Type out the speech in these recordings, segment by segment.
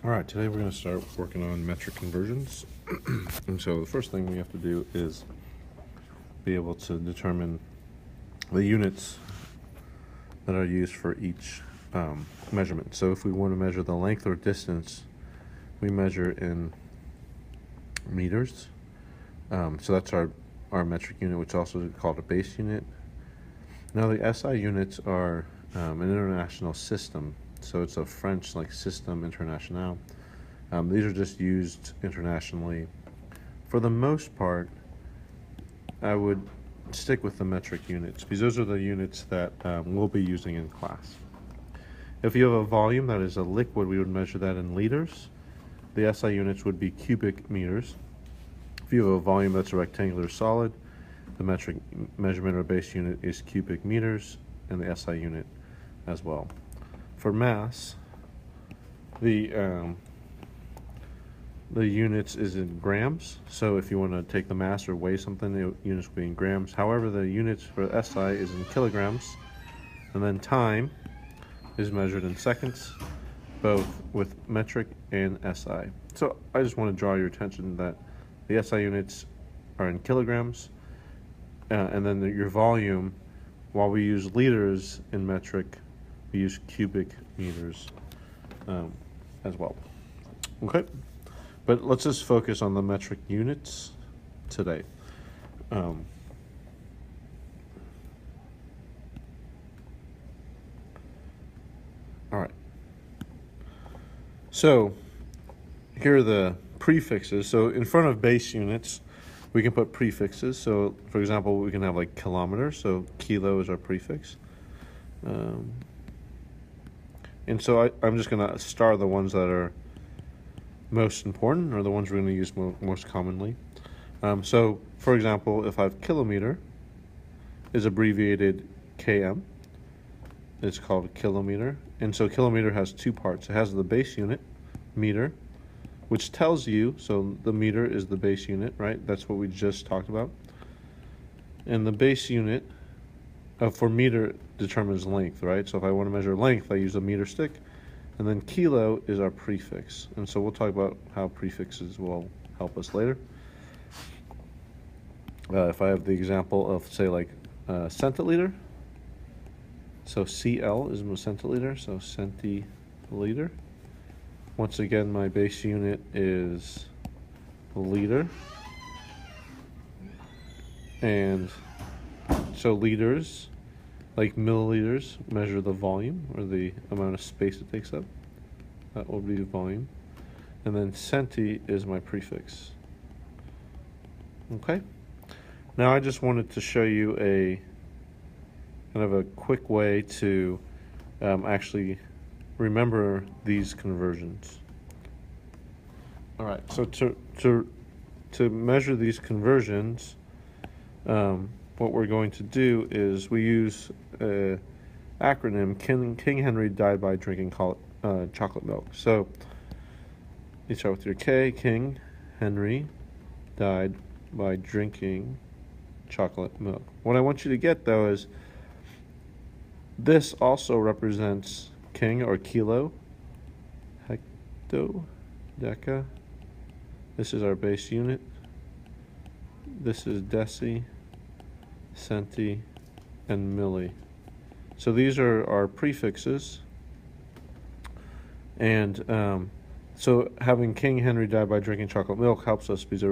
All right, today we're going to start working on metric conversions. And so the first thing we have to do is be able to determine the units that are used for each measurement. So if we want to measure the length or distance, we measure in meters. So that's our metric unit, which also is called a base unit. Now the SI units are an international system. So it's a French like System International. These are just used internationally. For the most part, I would stick with the metric units because those are the units that we'll be using in class. If you have a volume that is a liquid, we would measure that in liters. The SI units would be cubic meters. If you have a volume that's a rectangular solid, the metric measurement or base unit is cubic meters, and the SI unit as well. For mass, the units is in grams. So if you want to take the mass or weigh something, the units will be in grams. However, the units for SI is in kilograms, and then time is measured in seconds, both with metric and SI. So I just want to draw your attention that the SI units are in kilograms, and then your volume, while we use liters in metric, we use cubic meters as well. Okay, but let's just focus on the metric units today. All right. So here are the prefixes. So in front of base units, we can put prefixes. So for example, we can have like kilometer. So kilo is our prefix. And so I'm just going to star the ones that are most important, or the ones we're going to use most commonly. So, for example, if I have kilometer, is abbreviated km. It's called kilometer. And so kilometer has two parts. It has the base unit, meter, which tells you, so the meter is the base unit, right? That's what we just talked about. And the base unit for meter determines length, right? So if I want to measure length, I use a meter stick. And then kilo is our prefix. And so we'll talk about how prefixes will help us later. If I have the example of, say, like centiliter. So CL is centiliter, so centiliter. Once again, my base unit is liter. And so liters, like milliliters, measure the volume or the amount of space it takes up. That will be the volume. And then centi is my prefix. Okay. Now I just wanted to show you a kind of a quick way to actually remember these conversions. All right. So to measure these conversions, what we're going to do is we use an acronym. King Henry died by drinking chocolate milk. So you start with your K. King Henry died by drinking chocolate milk. What I want you to get, though, is this also represents king or kilo, hecto, deca. This is our base unit. This is deci, centi, and milli. So these are our prefixes. And so having King Henry die by drinking chocolate milk helps us because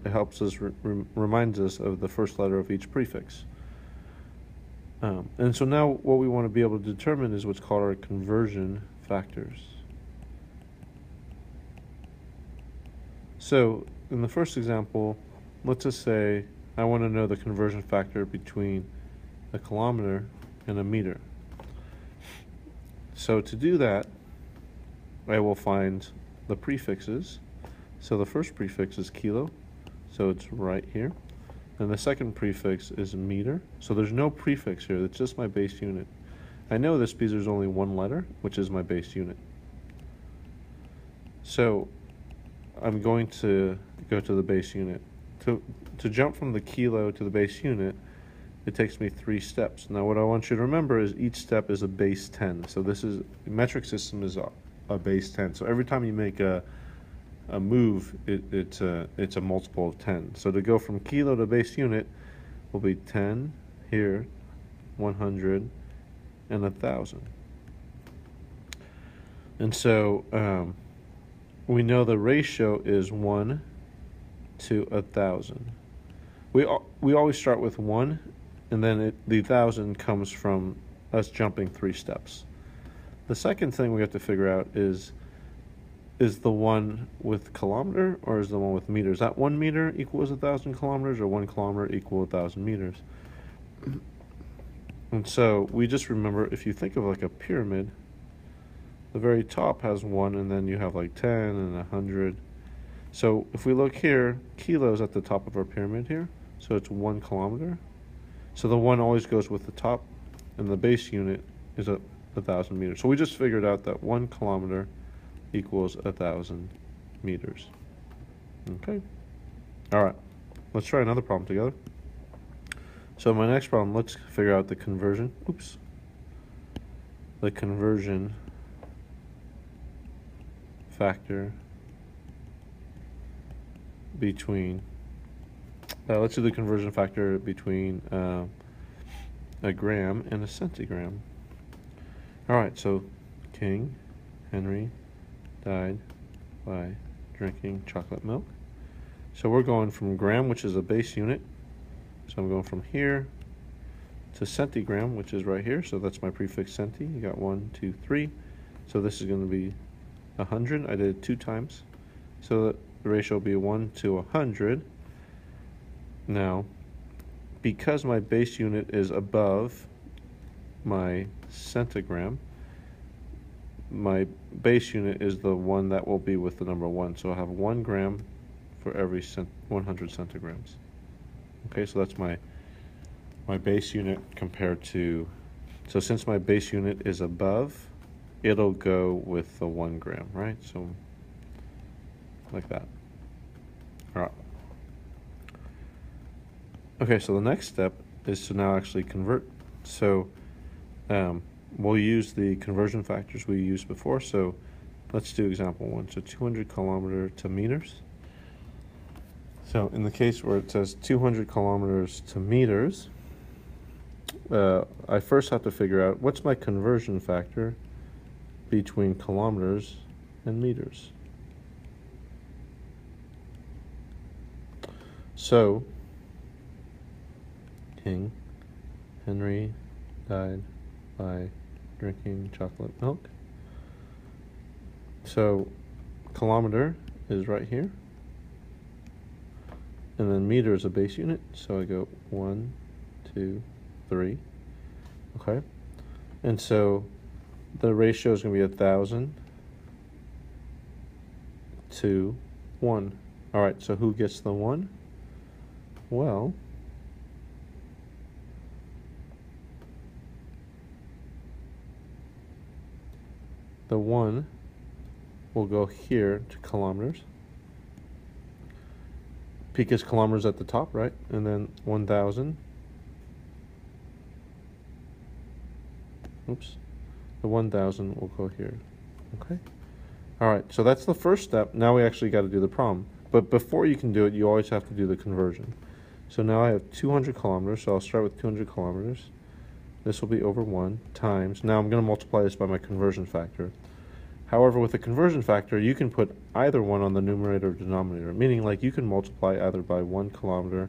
it helps us reminds us of the first letter of each prefix. And so now what we want to be able to determine is what's called our conversion factors. So in the first example, let's just say I want to know the conversion factor between a kilometer and a meter. So to do that, I will find the prefixes. So the first prefix is kilo, so it's right here. And the second prefix is meter. So there's no prefix here, it's just my base unit. I know this because there's only one letter, which is my base unit. So I'm going to go to the base unit. To jump from the kilo to the base unit, it takes me 3 steps. Now what I want you to remember is each step is a base 10. So this is, metric system is a base 10. So every time you make a move, it's a multiple of 10. So to go from kilo to base unit will be 10 here, 100, and 1,000. And so we know the ratio is 1 to 1,000. We always start with 1, and then the 1,000 comes from us jumping 3 steps. The second thing we have to figure out is the one with kilometer or is the one with meters? That 1 meter equals 1,000 kilometers, or 1 kilometer equal 1,000 meters? And so we just remember, if you think of like a pyramid, the very top has 1, and then you have like 10 and 100. So if we look here, kilos at the top of our pyramid here, so it's 1 kilometer. So the 1 always goes with the top, and the base unit is 1,000 meters. So we just figured out that 1 kilometer equals 1,000 meters. Okay. All right. Let's try another problem together. So my next problem, let's figure out the conversion. The conversion factor between. Let's do the conversion factor between a gram and a centigram. All right. So King Henry died by drinking chocolate milk. So we're going from gram, which is a base unit. So I'm going from here to centigram, which is right here. So that's my prefix centi. You got 1, 2, 3. So this is going to be 100. I did it 2 times. So the ratio will be 1 to 100. Now, because my base unit is above my centigram, my base unit is the one that will be with the number 1. So I have 1 gram for every 100 centigrams. Okay, so that's my base unit compared to, so since my base unit is above, it'll go with the 1 gram, right? So like that. All right. Okay, so the next step is to now actually convert. So we'll use the conversion factors we used before. So let's do example 1. So 200 kilometer to meters. So in the case where it says 200 kilometers to meters, I first have to figure out what's my conversion factor between kilometers and meters. So King Henry died by drinking chocolate milk. So kilometer is right here. And then meter is a base unit, so I go 1, 2, 3. Okay. And so the ratio is going to be 1,000 to 1. All right, so who gets the 1? Well, the 1 will go here to kilometers, because kilometers at the top, right? And then 1,000. Oops. The 1,000 will go here. Okay. All right. So that's the first step. Now we actually got to do the problem. But before you can do it, you always have to do the conversion. So now I have 200 kilometers. So I'll start with 200 kilometers. This will be over 1 times. Now I'm going to multiply this by my conversion factor. However, with the conversion factor, you can put either one on the numerator or denominator, meaning like you can multiply either by 1 kilometer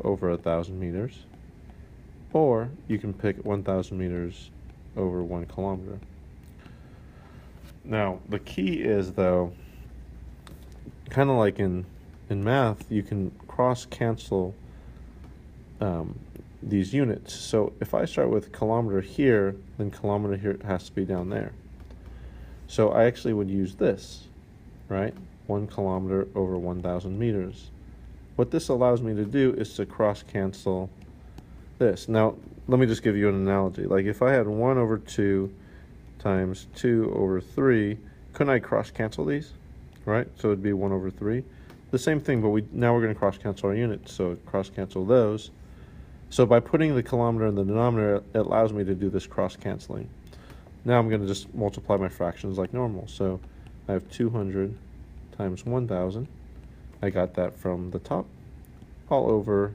over 1,000 meters, or you can pick 1,000 meters over 1 kilometer. Now, the key is, though, kind of like in math, you can cross-cancel these units. So if I start with kilometer here, then kilometer here has to be down there. So I actually would use this, right? 1 kilometer over 1,000 meters. What this allows me to do is to cross-cancel this. Now, let me just give you an analogy. Like if I had 1 over 2 times 2 over 3, couldn't I cross-cancel these, right? So it'd be 1 over 3. The same thing, but now we're going to cross-cancel our units. So cross-cancel those. So by putting the kilometer in the denominator, it allows me to do this cross-canceling. Now I'm going to just multiply my fractions like normal. So I have 200 times 1,000. I got that from the top, all over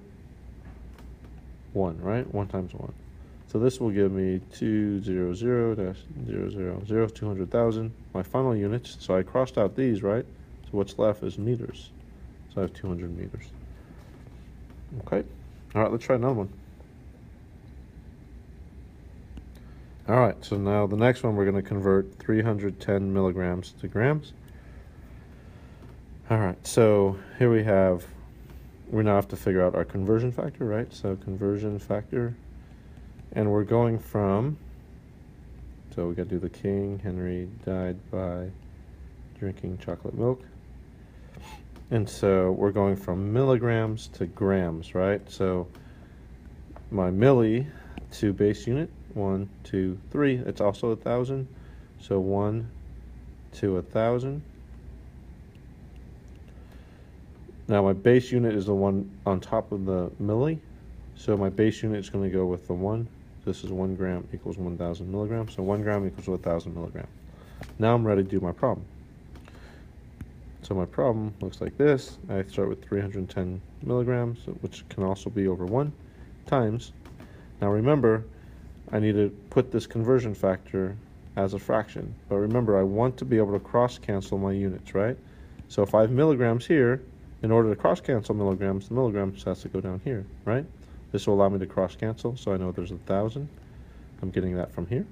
1, right? 1 times 1. So this will give me 200-000, 200,000, my final units. So I crossed out these, right? So what's left is meters. So I have 200 meters. Okay. All right, let's try another one. All right, so now the next one, we're going to convert 310 milligrams to grams. All right, so here we now have to figure out our conversion factor, right? So conversion factor, and we're going from, so we got to do the King Henry died by drinking chocolate milk. And so we're going from milligrams to grams, right? So my milli to base unit, 1, 2, 3, it's also 1,000. So 1 to 1,000. Now my base unit is the one on top of the milli. So my base unit is going to go with the 1. This is 1 gram equals 1,000 milligrams. So 1 gram equals 1,000 milligrams. Now I'm ready to do my problem. So my problem looks like this. I start with 310 milligrams, which can also be over 1 times. Now remember, I need to put this conversion factor as a fraction. But remember, I want to be able to cross-cancel my units, right? So if I have milligrams here, in order to cross-cancel milligrams, the milligrams has to go down here, right? This will allow me to cross-cancel, so I know there's 1,000. I'm getting that from here,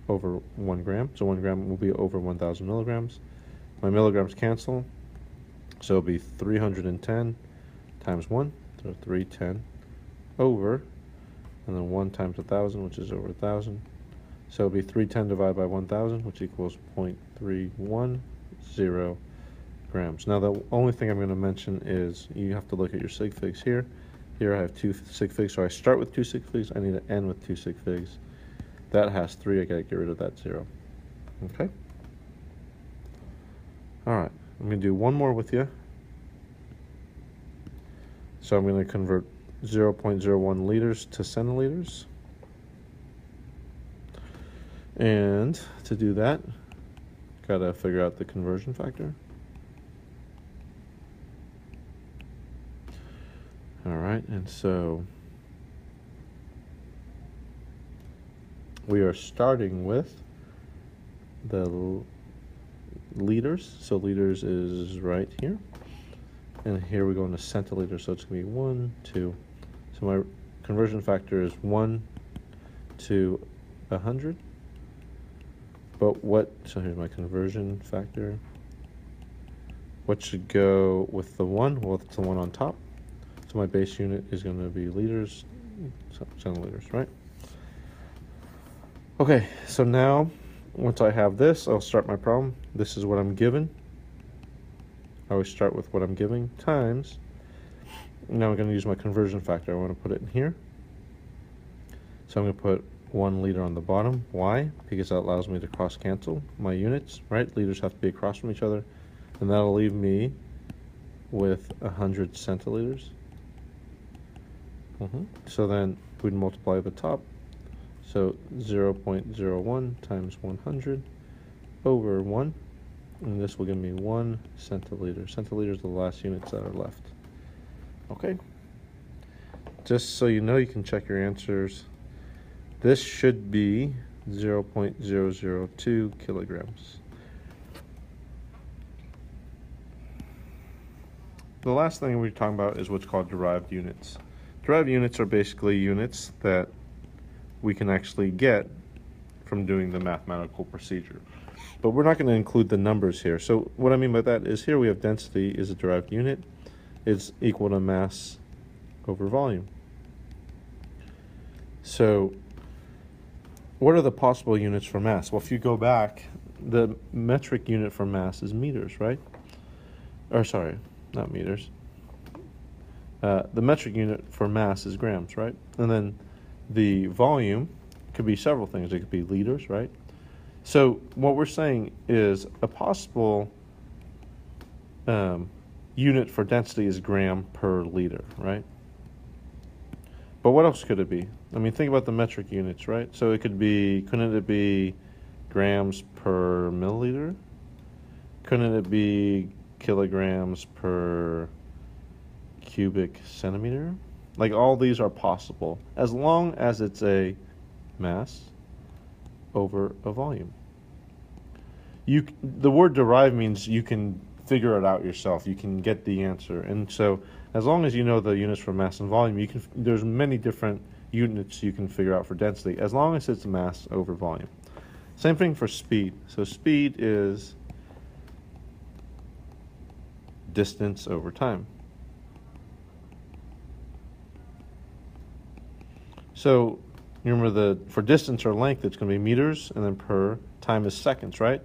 over 1 gram. So 1 gram will be over 1,000 milligrams. My milligrams cancel, so it'll be 310 times 1, so 310 over, and then 1 times 1,000, which is over 1,000. So it'll be 310 divided by 1,000, which equals 0.310 grams. Now the only thing I'm going to mention is you have to look at your sig figs here. Here I have 2 sig figs, so I start with 2 sig figs. I need to end with 2 sig figs. That has 3. I got to get rid of that 0. Okay. All right. I'm going to do one more with you. So I'm going to convert 0.01 liters to centiliters. And to do that, got to figure out the conversion factor. All right, and so we are starting with the liters. So liters is right here. And here we go into centiliters, so it's going to be 1, 2. So my conversion factor is 1 to 100. But so here's my conversion factor. What should go with the 1? Well, it's the 1 on top. So my base unit is going to be liters, centiliters, right? Okay, so now, once I have this, I'll start my problem. This is what I'm given. I always start with what I'm giving times. Now I'm going to use my conversion factor. I want to put it in here. So I'm going to put 1 liter on the bottom. Why? Because that allows me to cross-cancel my units, right? Liters have to be across from each other. And that'll leave me with 100 centiliters. So then we'd multiply the top. So 0.01 times 100 over 1. And this will give me 1 centiliter. Centiliters are the last units that are left. Okay. Just so you know, you can check your answers. This should be 0.002 kilograms. The last thing we're talking about is what's called derived units. Derived units are basically units that we can actually get from doing the mathematical procedure. But we're not going to include the numbers here. So what I mean by that is here we have density is a derived unit. It's equal to mass over volume. So what are the possible units for mass? Well, if you go back, the metric unit for mass is meters, right? Or sorry, not meters. The metric unit for mass is grams, right? And then the volume could be several things. It could be liters, right? So what we're saying is a possible unit for density is gram per liter, right? But what else could it be? I mean, think about the metric units, right? So it could be, couldn't it be grams per milliliter? Couldn't it be kilograms per cubic centimeter? Like, all these are possible as long as it's a mass over a volume. The word derived means you can figure it out yourself. You can get the answer. And so as long as you know the units for mass and volume, there's many different units you can figure out for density, as long as it's mass over volume. Same thing for speed. So speed is distance over time. So you remember for distance or length, it's going to be meters, and then per time is seconds, right?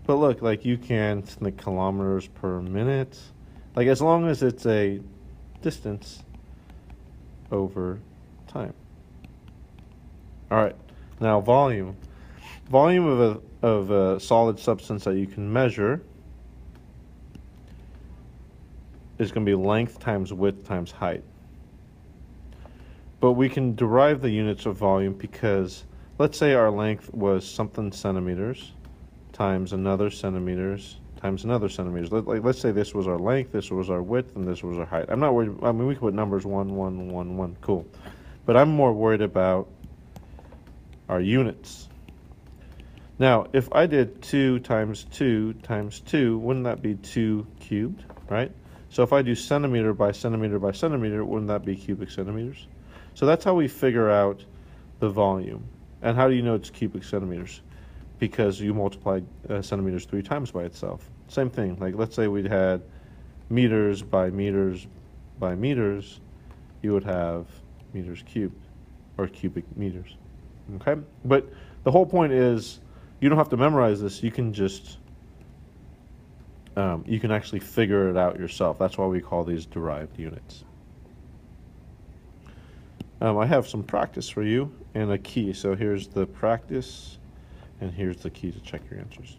But look, like you can think kilometers per minute. Like, as long as it's a distance over time. All right, now volume. Volume of a solid substance that you can measure is going to be length times width times height. But we can derive the units of volume because let's say our length was something centimeters times another centimeters times another centimeters. Let's say this was our length, this was our width, and this was our height. I'm not worried. I mean, we could put numbers 1, 1, 1, 1. Cool. But I'm more worried about our units. Now, if I did 2 times 2 times 2, wouldn't that be 2 cubed, right? So if I do centimeter by centimeter by centimeter, wouldn't that be cubic centimeters? So that's how we figure out the volume. And how do you know it's cubic centimeters? Because you multiply centimeters 3 times by itself. Same thing, like let's say we'd had meters by meters by meters, you would have meters cubed, or cubic meters, okay? But the whole point is, you don't have to memorize this, you can just, you can actually figure it out yourself. That's why we call these derived units. I have some practice for you and a key. So here's the practice, and here's the key to check your answers.